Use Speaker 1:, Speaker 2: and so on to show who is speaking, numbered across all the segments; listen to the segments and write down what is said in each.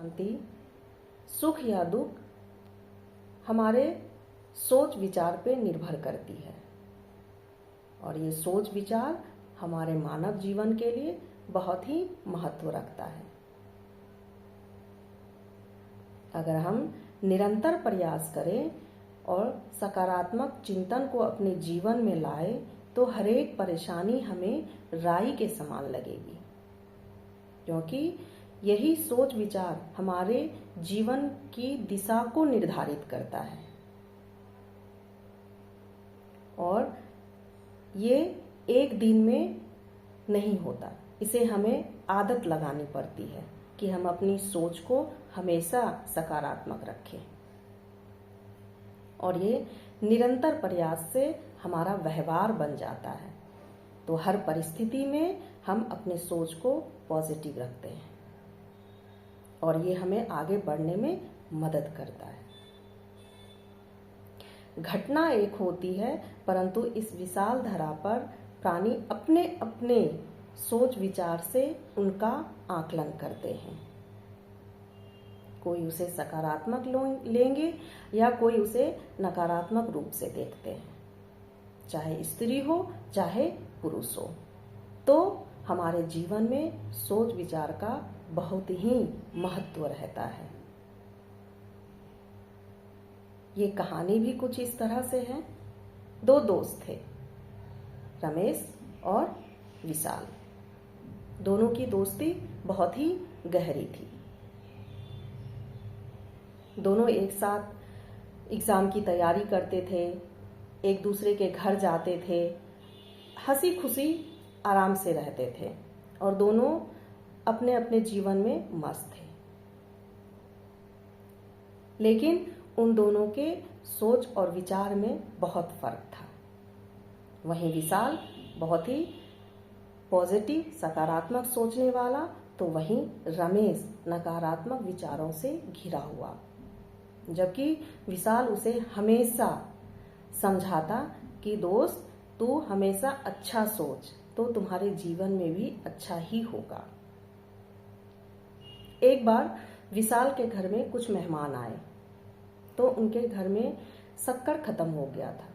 Speaker 1: शांति, सुख या दुख हमारे सोच विचार पे निर्भर करती है और ये सोच विचार हमारे मानव जीवन के लिए बहुत ही महत्व रखता है। अगर हम निरंतर प्रयास करें और सकारात्मक चिंतन को अपने जीवन में लाए तो हर एक परेशानी हमें राई के समान लगेगी, क्योंकि यही सोच विचार हमारे जीवन की दिशा को निर्धारित करता है और ये एक दिन में नहीं होता। इसे हमें आदत लगानी पड़ती है कि हम अपनी सोच को हमेशा सकारात्मक रखें और ये निरंतर प्रयास से हमारा व्यवहार बन जाता है। तो हर परिस्थिति में हम अपने सोच को पॉजिटिव रखते हैं और ये हमें आगे बढ़ने में मदद करता है। घटना एक होती है, परंतु इस विशाल धरा पर प्राणी अपने अपने सोच विचार से उनका आकलन करते हैं। कोई उसे सकारात्मक लेंगे या कोई उसे नकारात्मक रूप से देखते हैं, चाहे स्त्री हो चाहे पुरुष हो। तो हमारे जीवन में सोच विचार का बहुत ही महत्व रहता है। ये कहानी भी कुछ इस तरह से है। दो दोस्त थे, रमेश और विशाल। दोनों की दोस्ती बहुत ही गहरी थी। दोनों एक साथ एग्जाम की तैयारी करते थे, एक दूसरे के घर जाते थे, हंसी खुशी आराम से रहते थे और दोनों अपने अपने जीवन में मस्त थे। लेकिन उन दोनों के सोच और विचार में बहुत फर्क था। वहीं विशाल बहुत ही पॉजिटिव सकारात्मक सोचने वाला, तो वहीं रमेश नकारात्मक विचारों से घिरा हुआ। जबकि विशाल उसे हमेशा समझाता कि दोस्त, तू हमेशा अच्छा सोच तो तुम्हारे जीवन में भी अच्छा ही होगा। एक बार विशाल के घर में कुछ मेहमान आए तो उनके घर में शक्कर खत्म हो गया था।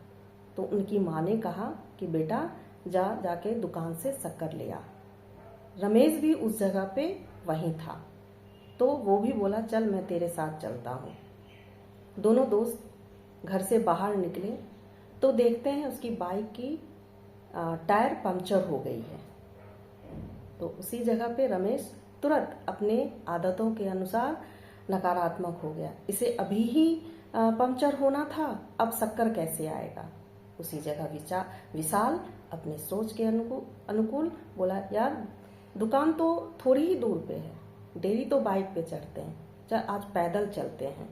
Speaker 1: तो उनकी माँ ने कहा कि बेटा जाके दुकान से शक्कर ले आ। रमेश भी उस जगह पे वहीं था, तो वो भी बोला चल मैं तेरे साथ चलता हूँ। दोनों दोस्त घर से बाहर निकले तो देखते हैं उसकी बाइक की टायर पंक्चर हो गई है। तो उसी जगह पे रमेश तुरंत अपने आदतों के अनुसार नकारात्मक हो गया। इसे अभी ही पंक्चर होना था, अब शक्कर कैसे आएगा। उसी जगह विशाल अपने सोच के अनुकूल बोला, यार दुकान तो थोड़ी ही दूर पे है, डेली तो बाइक पे चढ़ते हैं, चल आज पैदल चलते हैं,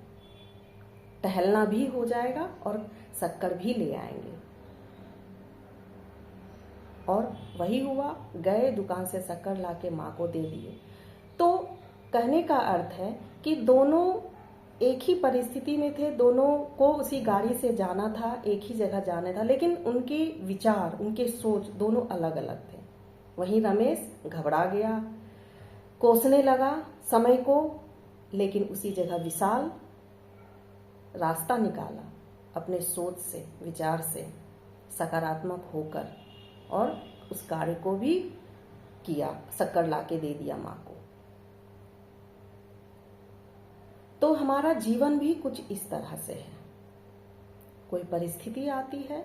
Speaker 1: टहलना भी हो जाएगा और शक्कर भी ले आएंगे। और वही हुआ, गए दुकान से शक्कर लाके माँ को दे दिए। तो कहने का अर्थ है कि दोनों एक ही परिस्थिति में थे, दोनों को उसी गाड़ी से जाना था, एक ही जगह जाना था, लेकिन उनके विचार उनके सोच दोनों अलग अलग थे। वहीं रमेश घबरा गया, कोसने लगा समय को, लेकिन उसी जगह विशाल रास्ता निकाला अपने सोच से विचार से सकारात्मक होकर और उस कार्य को भी किया, शक्कर लाके दे दिया माँ को। तो हमारा जीवन भी कुछ इस तरह से है। कोई परिस्थिति आती है,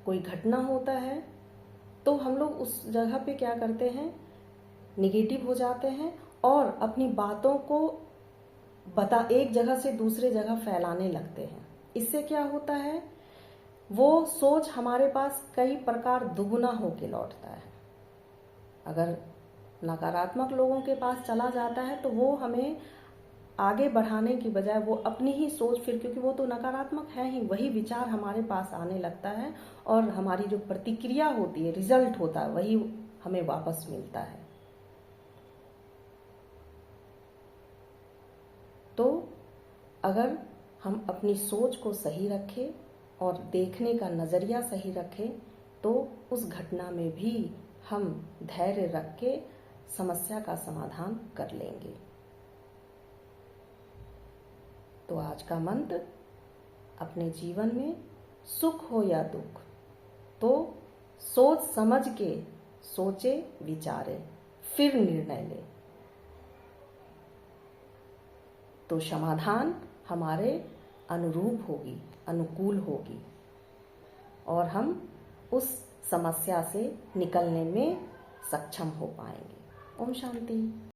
Speaker 1: कोई घटना होता है, तो हम लोग उस जगह पे क्या करते हैं, निगेटिव हो जाते हैं और अपनी बातों को एक जगह से दूसरे जगह फैलाने लगते हैं। इससे क्या होता है, वो सोच हमारे पास कई प्रकार दुगुना होके लौटता है। अगर नकारात्मक लोगों के पास चला जाता है तो वो हमें आगे बढ़ाने की बजाय वो अपनी ही सोच, फिर क्योंकि वो तो नकारात्मक है ही, वही विचार हमारे पास आने लगता है और हमारी जो प्रतिक्रिया होती है, रिजल्ट होता है, वही हमें वापस मिलता है। तो अगर हम अपनी सोच को सही रखें और देखने का नज़रिया सही रखें तो उस घटना में भी हम धैर्य रख के समस्या का समाधान कर लेंगे। तो आज का मंत्र, अपने जीवन में सुख हो या दुख तो सोच समझ के सोचे विचारे फिर निर्णय ले, तो समाधान हमारे अनुरूप होगी, अनुकूल होगी और हम उस समस्या से निकलने में सक्षम हो पाएंगे। ओम शांति।